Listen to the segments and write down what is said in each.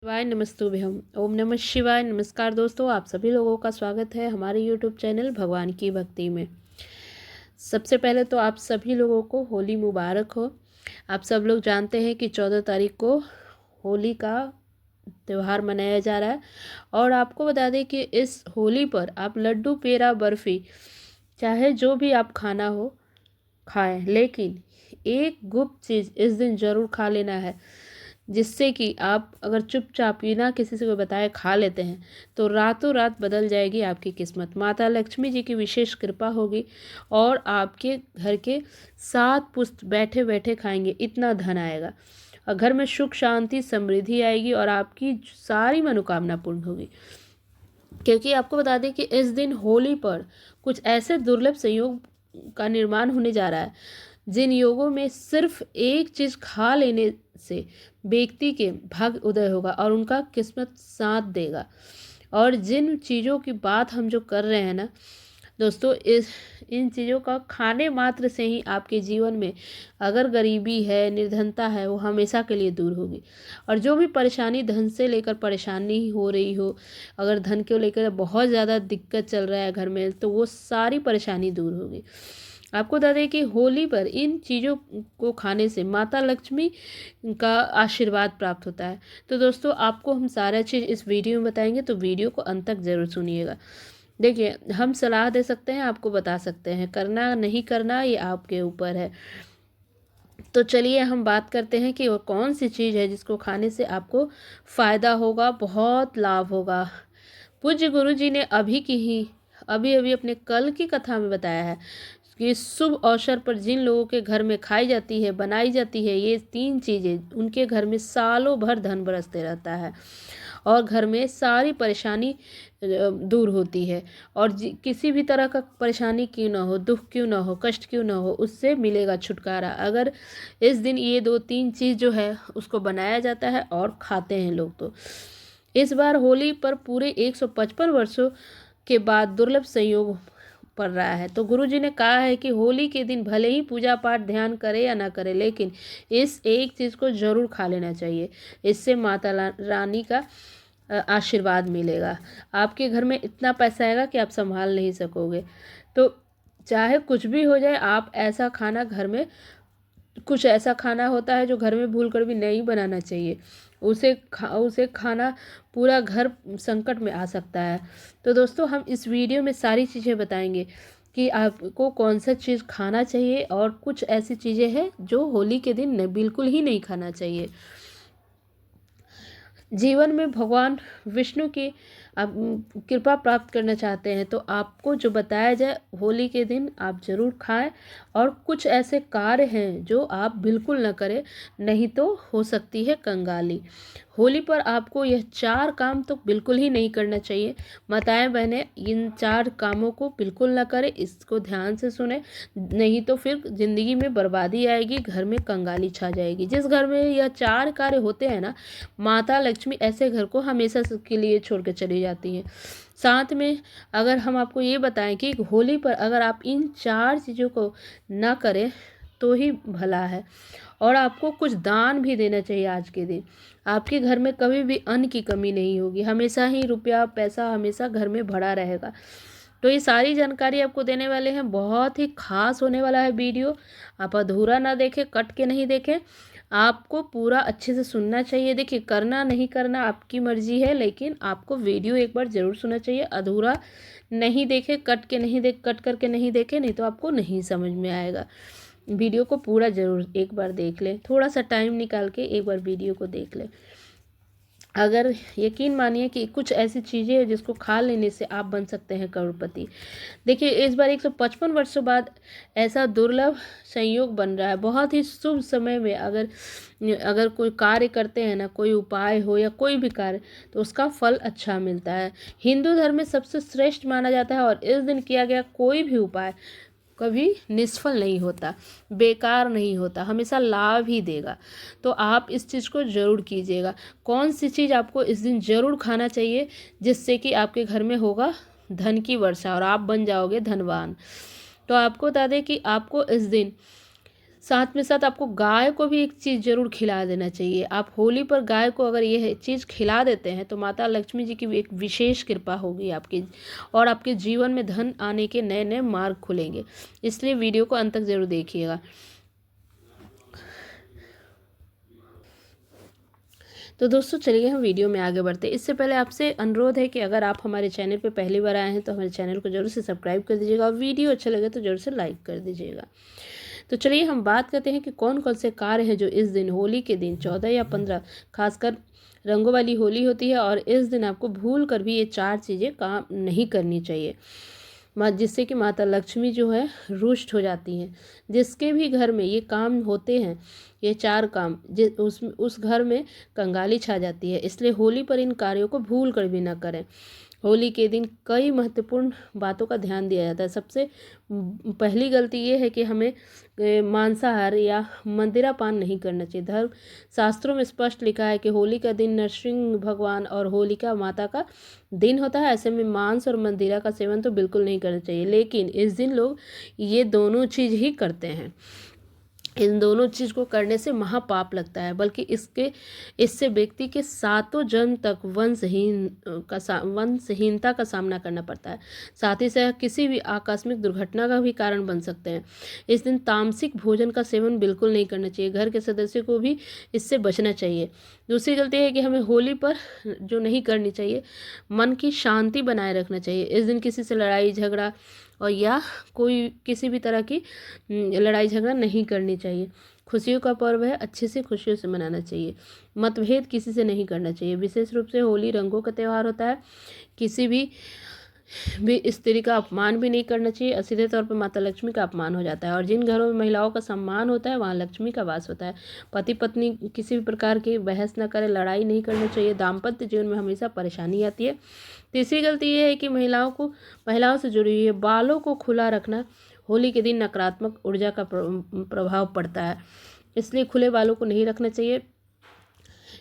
शिवाय नमस्तुभ्यम। ओम नमः शिवाय। नमस्कार दोस्तों, आप सभी लोगों का स्वागत है हमारे यूट्यूब चैनल भगवान की भक्ति में। सबसे पहले तो आप सभी लोगों को होली मुबारक हो। आप सब लोग जानते हैं कि 14 तारीख को होली का त्यौहार मनाया जा रहा है और आपको बता दें कि इस होली पर आप लड्डू, पेड़ा, बर्फ़ी, चाहे जो भी आप खाना हो खाएं, लेकिन एक गुप्त चीज़ इस दिन ज़रूर खा लेना है, जिससे कि आप अगर चुपचाप बिना किसी से कोई बताए खा लेते हैं तो रातों रात बदल जाएगी आपकी किस्मत। माता लक्ष्मी जी की विशेष कृपा होगी और आपके घर के 7 पुस्त बैठे बैठे खाएंगे, इतना धन आएगा और घर में सुख शांति समृद्धि आएगी और आपकी सारी मनोकामना पूर्ण होगी। क्योंकि आपको बता दें कि इस दिन होली पर कुछ ऐसे दुर्लभ संयोग का निर्माण होने जा रहा है, जिन योगों में सिर्फ एक चीज़ खा लेने से व्यक्ति के भाग्य उदय होगा और उनका किस्मत साथ देगा। और जिन चीज़ों की बात हम जो कर रहे हैं ना दोस्तों, इन चीज़ों का खाने मात्र से ही आपके जीवन में अगर गरीबी है, निर्धनता है, वो हमेशा के लिए दूर होगी। और जो भी परेशानी धन से लेकर परेशानी हो रही हो, अगर धन को लेकर बहुत ज़्यादा दिक्कत चल रहा है घर में, तो वो सारी परेशानी दूर होगी। आपको बता दें कि होली पर इन चीज़ों को खाने से माता लक्ष्मी का आशीर्वाद प्राप्त होता है। तो दोस्तों, आपको हम सारा चीज़ इस वीडियो में बताएंगे, तो वीडियो को अंत तक ज़रूर सुनिएगा। देखिए, हम सलाह दे सकते हैं, आपको बता सकते हैं, करना नहीं करना ये आपके ऊपर है। तो चलिए हम बात करते हैं कि वो कौन सी चीज़ है जिसको खाने से आपको फ़ायदा होगा, बहुत लाभ होगा। पूज्य गुरु जी ने अभी अभी अपने कल की कथा में बताया है कि शुभ अवसर पर जिन लोगों के घर में खाई जाती है, बनाई जाती है ये 3 चीज़ें, उनके घर में सालों भर धन बरसते रहता है और घर में सारी परेशानी दूर होती है। और किसी भी तरह का परेशानी क्यों ना हो, दुख क्यों ना हो, कष्ट क्यों ना हो, उससे मिलेगा छुटकारा अगर इस दिन ये 2-3 चीज़ जो है उसको बनाया जाता है और खाते हैं लोग। तो इस बार होली पर पूरे 155 वर्षों के बाद दुर्लभ संयोग पड़ रहा है। तो गुरुजी ने कहा है कि होली के दिन भले ही पूजा पाठ ध्यान करे या ना करे, लेकिन इस एक चीज़ को ज़रूर खा लेना चाहिए। इससे माता रानी का आशीर्वाद मिलेगा। आपके घर में इतना पैसा आएगा कि आप संभाल नहीं सकोगे। तो चाहे कुछ भी हो जाए, आप ऐसा खाना घर में, कुछ ऐसा खाना होता है जो घर में भूल कर भी नहीं बनाना चाहिए, उसे खाना पूरा घर संकट में आ सकता है। तो दोस्तों, हम इस वीडियो में सारी चीज़ें बताएंगे कि आपको कौन सा चीज़ खाना चाहिए और कुछ ऐसी चीज़ें हैं जो होली के दिन बिल्कुल ही नहीं खाना चाहिए। जीवन में भगवान विष्णु की आप कृपा प्राप्त करना चाहते हैं तो आपको जो बताया जाए होली के दिन आप ज़रूर खाएं। और कुछ ऐसे कार्य हैं जो आप बिल्कुल न करें, नहीं तो हो सकती है कंगाली। होली पर आपको यह 4 काम तो बिल्कुल ही नहीं करना चाहिए। माताएं बहनें, इन 4 कामों को बिल्कुल न करें, इसको ध्यान से सुने, नहीं तो फिर ज़िंदगी में बर्बादी आएगी, घर में कंगाली छा जाएगी। जिस घर में यह 4 कार्य होते हैं ना, माता लक्ष्मी ऐसे घर को हमेशा के लिए छोड़ के चली जाती हैं। साथ में अगर हम आपको ये बताएं कि होली पर अगर आप इन 4 चीज़ों को ना करें तो ही भला है। और आपको कुछ दान भी देना चाहिए आज के दिन। आपके घर में कभी भी अन्न की कमी नहीं होगी, हमेशा ही रुपया पैसा हमेशा घर में भरा रहेगा। तो ये सारी जानकारी आपको देने वाले हैं, बहुत ही खास होने वाला है वीडियो। आप अधूरा ना देखें, कट के नहीं देखें, आपको पूरा अच्छे से सुनना चाहिए। देखिए, करना नहीं करना आपकी मर्जी है, लेकिन आपको वीडियो एक बार ज़रूर सुनना चाहिए। अधूरा नहीं देखें, कट करके नहीं देखें, नहीं तो आपको नहीं समझ में आएगा। वीडियो को पूरा ज़रूर एक बार देख लें, थोड़ा सा टाइम निकाल के एक बार वीडियो को देख लें। अगर यकीन मानिए कि कुछ ऐसी चीज़ें हैं जिसको खा लेने से आप बन सकते हैं करोड़पति। देखिए, इस बार 155 वर्षों बाद ऐसा दुर्लभ संयोग बन रहा है। बहुत ही शुभ समय में अगर अगर कोई कार्य करते हैं ना, कोई उपाय हो या कोई भी कार्य, तो उसका फल अच्छा मिलता है। हिंदू धर्म में सबसे श्रेष्ठ माना जाता है और इस दिन किया गया कोई भी उपाय कभी निष्फल नहीं होता, बेकार नहीं होता, हमेशा लाभ ही देगा। तो आप इस चीज़ को ज़रूर कीजिएगा। कौन सी चीज़ आपको इस दिन ज़रूर खाना चाहिए, जिससे कि आपके घर में होगा धन की वर्षा और आप बन जाओगे धनवान। तो आपको बता दें कि आपको इस दिन साथ में साथ आपको गाय को भी एक चीज़ ज़रूर खिला देना चाहिए। आप होली पर गाय को अगर ये चीज़ खिला देते हैं तो माता लक्ष्मी जी की भी एक विशेष कृपा होगी आपकी, और आपके जीवन में धन आने के नए नए मार्ग खुलेंगे। इसलिए वीडियो को अंत तक ज़रूर देखिएगा। तो दोस्तों चलिए हम वीडियो में आगे बढ़ते हैं। इससे पहले आपसे अनुरोध है कि अगर आप हमारे चैनल पर पहली बार आए हैं तो हमारे चैनल को जरूर से सब्सक्राइब कर दीजिएगा, और वीडियो अच्छा लगे तो जरूर से लाइक कर दीजिएगा। तो चलिए हम बात करते हैं कि कौन कौन से कार्य हैं जो इस दिन, होली के दिन 14 या 15, खासकर रंगों वाली होली होती है, और इस दिन आपको भूल कर भी ये 4 चीज़ें काम नहीं करनी चाहिए, जिससे कि माता लक्ष्मी जो है रुष्ट हो जाती हैं। जिसके भी घर में ये काम होते हैं, ये 4 काम, उस घर में कंगाली छा जाती है। इसलिए होली पर इन कार्यों को भूल कर भी ना करें। होली के दिन कई महत्वपूर्ण बातों का ध्यान दिया जाता है। सबसे पहली गलती ये है कि हमें मांसाहार या मंदिरा पान नहीं करना चाहिए। धर्म शास्त्रों में स्पष्ट लिखा है कि होली का दिन नरसिंह भगवान और होलिका माता का दिन होता है। ऐसे में मांस और मंदिरा का सेवन तो बिल्कुल नहीं करना चाहिए, लेकिन इस दिन लोग ये दोनों चीज़ ही करते हैं। इन दोनों चीज़ को करने से महापाप लगता है, बल्कि इससे व्यक्ति के 7 जन्म तक वंशहीनता का सामना करना पड़ता है। साथ ही साथ किसी भी आकस्मिक दुर्घटना का भी कारण बन सकते हैं। इस दिन तामसिक भोजन का सेवन बिल्कुल नहीं करना चाहिए। घर के सदस्य को भी इससे बचना चाहिए। दूसरी गलती है कि हमें होली पर जो नहीं करनी चाहिए, मन की शांति बनाए रखना चाहिए। इस दिन किसी से लड़ाई झगड़ा और या कोई किसी भी तरह की लड़ाई झगड़ा नहीं करनी चाहिए। खुशियों का पर्व है, अच्छे से खुशियों से मनाना चाहिए। मतभेद किसी से नहीं करना चाहिए। विशेष रूप से होली रंगों का त्यौहार होता है। किसी भी स्त्री का अपमान भी नहीं करना चाहिए, और सीधे तौर पर माता लक्ष्मी का अपमान हो जाता है। और जिन घरों में महिलाओं का सम्मान होता है वहाँ लक्ष्मी का वास होता है। पति पत्नी किसी भी प्रकार की बहस न करें, लड़ाई नहीं करना चाहिए। दाम्पत्य जीवन में हमेशा परेशानी आती है। तीसरी गलती ये है कि महिलाओं से जुड़ी हुई है बालों को खुला रखना होली के दिन नकारात्मक ऊर्जा का प्रभाव पड़ता है। इसलिए खुले बालों को नहीं रखना चाहिए।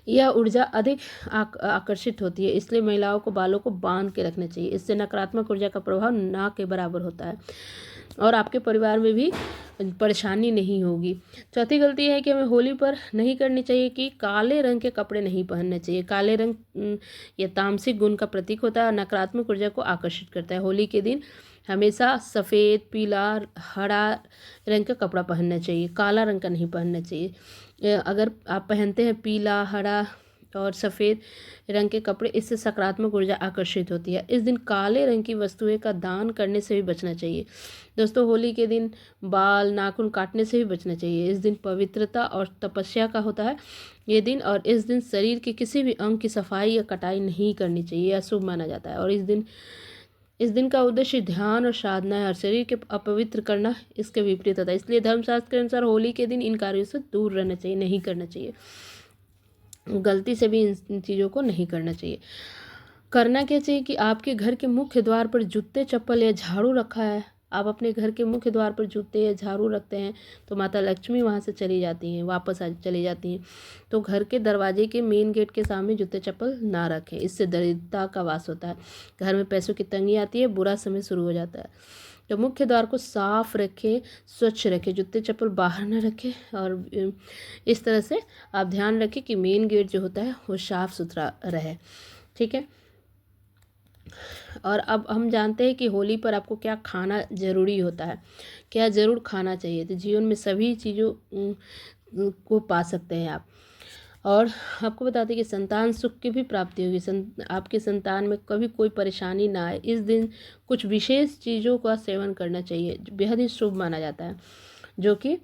यह ऊर्जा अधिक आकर्षित होती है, इसलिए महिलाओं को बालों को बांध के रखना चाहिए। इससे नकारात्मक ऊर्जा का प्रभाव ना के बराबर होता है, और आपके परिवार में भी परेशानी नहीं होगी। चौथी गलती है कि हमें होली पर नहीं करनी चाहिए कि काले रंग के कपड़े नहीं पहनने चाहिए। काले रंग ये तामसिक गुण का प्रतीक होता है और नकारात्मक ऊर्जा को आकर्षित करता है। होली के दिन हमेशा सफ़ेद, पीला, हरा रंग का कपड़ा पहनना चाहिए, काला रंग का नहीं पहनना चाहिए। अगर आप पहनते हैं पीला, हरा और सफ़ेद रंग के कपड़े, इससे सकारात्मक ऊर्जा आकर्षित होती है। इस दिन काले रंग की वस्तुएं का दान करने से भी बचना चाहिए। दोस्तों होली के दिन बाल नाखून काटने से भी बचना चाहिए। इस दिन पवित्रता और तपस्या का होता है ये दिन, और इस दिन शरीर के किसी भी अंग की सफाई या कटाई नहीं करनी चाहिए, अशुभ माना जाता है। और इस दिन का उद्देश्य ध्यान और साधना है, और शरीर के अपवित्र करना इसके विपरीत होता है। इसलिए धर्मशास्त्र के अनुसार होली के दिन इन कार्यों से दूर रहना चाहिए, नहीं करना चाहिए। गलती से भी इन चीज़ों को नहीं करना चाहिए। करना क्या चाहिए कि आपके घर के मुख्य द्वार पर जूते, चप्पल या झाड़ू रखा है, आप अपने घर के मुख्य द्वार पर जूते या झाड़ू रखते हैं तो माता लक्ष्मी वहाँ से चली जाती हैं, वापस चली जाती हैं। तो घर के दरवाजे के मेन गेट के सामने जूते चप्पल ना रखें, इससे दरिद्रता का वास होता है। घर में पैसों की तंगी आती है, बुरा समय शुरू हो जाता है। तो मुख्य द्वार को साफ रखें, स्वच्छ रखें, जूते चप्पल बाहर न रखें, और इस तरह से आप ध्यान रखें कि मेन गेट जो होता है वो साफ़ सुथरा रहे। ठीक है। और अब हम जानते हैं कि होली पर आपको क्या खाना ज़रूरी होता है, क्या ज़रूर खाना चाहिए। तो जीवन में सभी चीज़ों को पा सकते हैं आप। और आपको बता दें कि संतान सुख की भी प्राप्ति होगी। आपके संतान में कभी कोई परेशानी ना आए, इस दिन कुछ विशेष चीज़ों का सेवन करना चाहिए जो बेहद ही शुभ माना जाता है, जो कि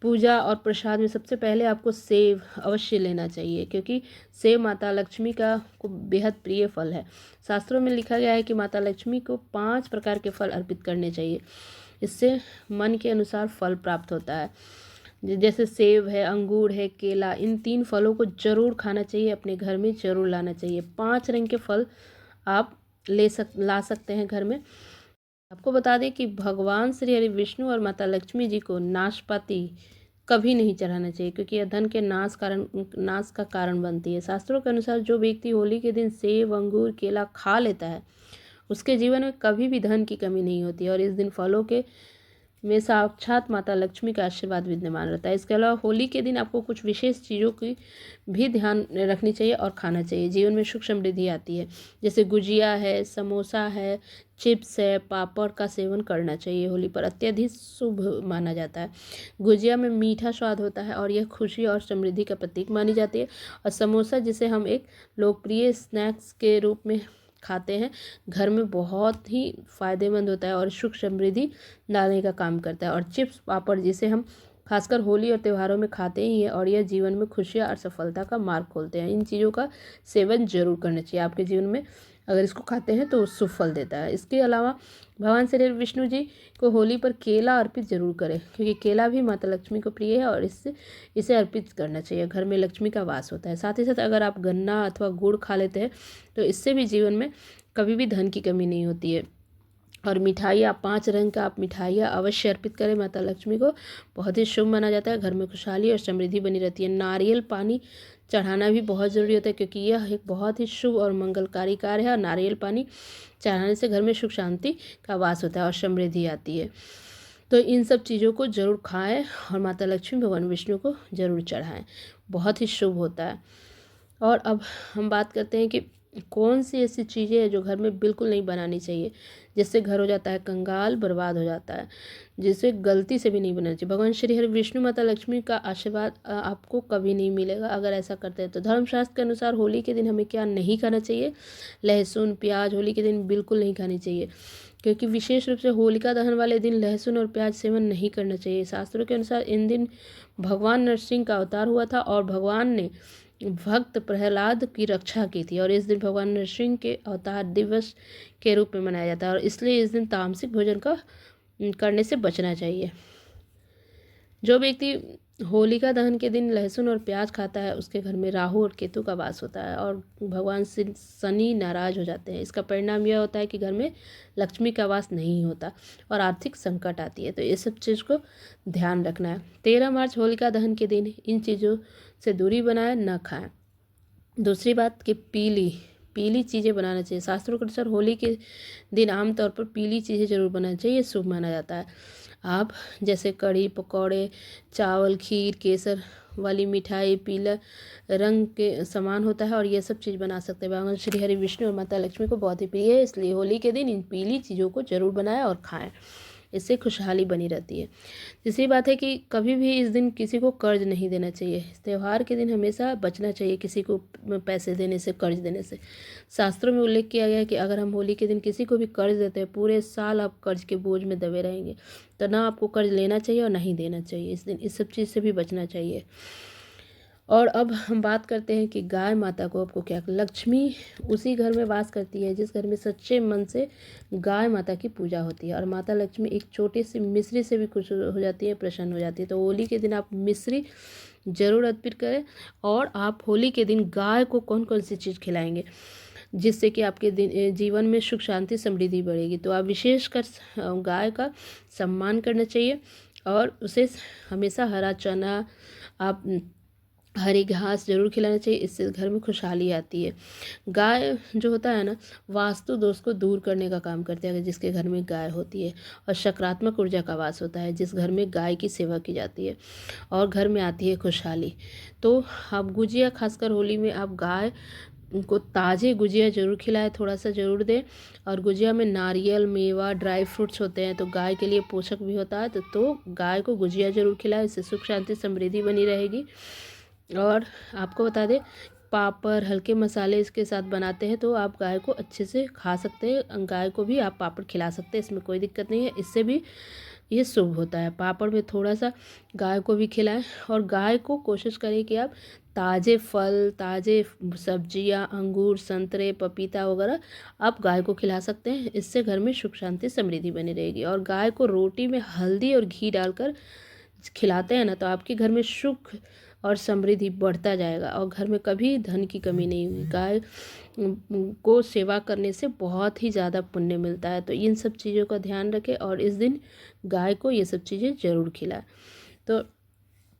पूजा और प्रसाद में सबसे पहले आपको सेब अवश्य लेना चाहिए, क्योंकि सेब माता लक्ष्मी का को बेहद प्रिय फल है। शास्त्रों में लिखा गया है कि माता लक्ष्मी को 5 प्रकार के फल अर्पित करने चाहिए, इससे मन के अनुसार फल प्राप्त होता है। जैसे सेब है, अंगूर है, केला, इन 3 फलों को जरूर खाना चाहिए, अपने घर में जरूर लाना चाहिए। 5 रंग के फल आप ला सकते हैं घर में। आपको बता दें कि भगवान श्री हरि विष्णु और माता लक्ष्मी जी को नाशपाती कभी नहीं चढ़ाना चाहिए, क्योंकि यह धन के नाश का कारण बनती है। शास्त्रों के अनुसार जो व्यक्ति होली के दिन सेब, अंगूर, केला खा लेता है उसके जीवन में कभी भी धन की कमी नहीं होती है। और इस दिन फलों के में साक्षात माता लक्ष्मी का आशीर्वाद विद्यमान रहता है। इसके अलावा होली के दिन आपको कुछ विशेष चीज़ों की भी ध्यान रखनी चाहिए और खाना चाहिए। जीवन में सुख समृद्धि आती है, जैसे गुजिया है, समोसा है, चिप्स है, पापड़ का सेवन करना चाहिए। होली पर अत्यधिक शुभ माना जाता है। गुजिया में मीठा स्वाद होता है और यह खुशी और समृद्धि का प्रतीक मानी जाती है। और समोसा, जिसे हम एक लोकप्रिय स्नैक्स के रूप में खाते हैं, घर में बहुत ही फायदेमंद होता है और सुख समृद्धि लाने का काम करता है। और चिप्स पापड़, जिसे हम खासकर होली और त्योहारों में खाते ही हैं, और यह जीवन में खुशियाँ और सफलता का मार्ग खोलते हैं। इन चीज़ों का सेवन जरूर करना चाहिए आपके जीवन में। अगर इसको खाते हैं तो शुभ फल देता है। इसके अलावा भगवान श्री विष्णु जी को होली पर केला अर्पित जरूर करें, क्योंकि केला भी माता लक्ष्मी को प्रिय है और इसे अर्पित करना चाहिए। घर में लक्ष्मी का वास होता है। साथ ही साथ अगर आप गन्ना अथवा गुड़ खा लेते हैं तो इससे भी जीवन में कभी भी धन की कमी नहीं होती है। और मिठाइयाँ, 5 रंग का आप मिठाइयाँ अवश्य अर्पित करें माता लक्ष्मी को, बहुत ही शुभ माना जाता है। घर में खुशहाली और समृद्धि बनी रहती है। नारियल पानी चढ़ाना भी बहुत ज़रूरी होता है, क्योंकि यह एक बहुत ही शुभ और मंगलकारी कार्य है। और नारियल पानी चढ़ाने से घर में सुख शांति का वास होता है और समृद्धि आती है। तो इन सब चीज़ों को ज़रूर खाएं और माता लक्ष्मी भगवान विष्णु को ज़रूर चढ़ाएं, बहुत ही शुभ होता है। और अब हम बात करते हैं कि कौन सी ऐसी चीज़ें हैं जो घर में बिल्कुल नहीं बनानी चाहिए, जिससे घर हो जाता है कंगाल, बर्बाद हो जाता है, जिसे गलती से भी नहीं बनाना चाहिए। भगवान श्री हरि विष्णु माता लक्ष्मी का आशीर्वाद आपको कभी नहीं मिलेगा अगर ऐसा करते हैं तो। धर्मशास्त्र के अनुसार होली के दिन हमें क्या नहीं खाना चाहिए? लहसुन प्याज होली के दिन बिल्कुल नहीं खानी चाहिए, क्योंकि विशेष रूप से होलिका दहन वाले दिन लहसुन और प्याज सेवन नहीं करना चाहिए। शास्त्रों के अनुसार इन दिन भगवान नरसिंह का अवतार हुआ था और भगवान ने भक्त प्रहलाद की रक्षा की थी, और इस दिन भगवान नरसिंह के अवतार दिवस के रूप में मनाया जाता है। और इसलिए इस दिन तामसिक भोजन का करने से बचना चाहिए। जो व्यक्ति होलिका दहन के दिन लहसुन और प्याज खाता है उसके घर में राहु और केतु का वास होता है और भगवान शनि नाराज हो जाते हैं। इसका परिणाम यह होता है कि घर में लक्ष्मी का वास नहीं होता और आर्थिक संकट आती है। तो ये सब चीज़ को ध्यान रखना है। 13 मार्च होलिका दहन के दिन इन चीज़ों से दूरी बनाएं, न खाएं। दूसरी बात कि पीली चीज़ें बनाना चाहिए। शास्त्रों के अनुसार होली के दिन आमतौर पर पीली चीज़ें जरूर बनाना चाहिए, ये शुभ माना जाता है। आप जैसे कढ़ी, पकौड़े, चावल, खीर, केसर वाली मिठाई पीला रंग के समान होता है और ये सब चीज़ बना सकते हैं। भगवान श्री हरि विष्णु और माता लक्ष्मी को बहुत ही प्रिय है, इसलिए होली के दिन इन पीली चीज़ों को जरूर बनाएं और खाएं, इससे खुशहाली बनी रहती है। तीसरी बात है कि कभी भी इस दिन किसी को कर्ज नहीं देना चाहिए। इस त्यौहार के दिन हमेशा बचना चाहिए किसी को पैसे देने से, कर्ज देने से। शास्त्रों में उल्लेख किया गया है कि अगर हम होली के दिन किसी को भी कर्ज देते हैं, पूरे साल आप कर्ज के बोझ में दबे रहेंगे। तो ना आपको कर्ज लेना चाहिए और ना ही देना चाहिए। इस दिन इस सब चीज़ से भी बचना चाहिए। और अब हम बात करते हैं कि गाय माता को आपको क्या, लक्ष्मी उसी घर में वास करती है जिस घर में सच्चे मन से गाय माता की पूजा होती है। और माता लक्ष्मी एक छोटी सी मिश्री से भी खुश हो जाती है, प्रसन्न हो जाती है। तो होली के दिन आप मिश्री जरूर अर्पित करें। और आप होली के दिन गाय को कौन कौन सी चीज़ खिलाएंगे जिससे कि आपके जीवन में सुख शांति समृद्धि बढ़ेगी, तो आप विशेषकर गाय का सम्मान करना चाहिए और उसे हमेशा हरा चना, आप हरी घास जरूर खिलाना चाहिए। इससे घर में खुशहाली आती है। गाय जो होता है ना, वास्तु दोष को दूर करने का काम करती है जिसके घर में गाय होती है। और सकारात्मक ऊर्जा का वास होता है जिस घर में गाय की सेवा की जाती है और घर में आती है खुशहाली। तो आप गुजिया, खासकर होली में आप गाय उनको ताज़े गुजिया ज़रूर खिलाएं, थोड़ा सा ज़रूर दें। और गुजिया में नारियल, मेवा, ड्राई फ्रूट्स होते हैं तो गाय के लिए पोषक भी होता है। तो गाय को गुजिया ज़रूर खिलाएं, इससे सुख शांति समृद्धि बनी रहेगी। और आपको बता दें, पापड़, हल्के मसाले इसके साथ बनाते हैं तो आप गाय को अच्छे से खा सकते हैं। गाय को भी आप पापड़ खिला सकते हैं, इसमें कोई दिक्कत नहीं है। इससे भी ये शुभ होता है। पापड़ में थोड़ा सा गाय को भी खिलाएं। और गाय को कोशिश करें कि आप ताज़े फल, ताज़े सब्जियां, अंगूर, संतरे, पपीता वगैरह आप गाय को खिला सकते हैं। इससे घर में सुख शांति समृद्धि बनी रहेगी। और गाय को रोटी में हल्दी और घी डालकर खिलाते हैं ना, तो आपके घर में सुख और समृद्धि बढ़ता जाएगा और घर में कभी धन की कमी नहीं हुई। गाय को सेवा करने से बहुत ही ज़्यादा पुण्य मिलता है। तो इन सब चीज़ों का ध्यान रखें और इस दिन गाय को ये सब चीज़ें ज़रूर खिलाएं। तो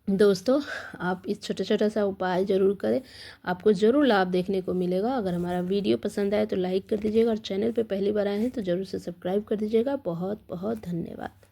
दोस्तों, आप इस छोटा छोटा सा उपाय ज़रूर करें, आपको ज़रूर लाभ देखने को मिलेगा। अगर हमारा वीडियो पसंद आए तो लाइक कर दीजिएगा और चैनल पे पहली बार आए हैं तो ज़रूर से सब्सक्राइब कर दीजिएगा। बहुत बहुत धन्यवाद।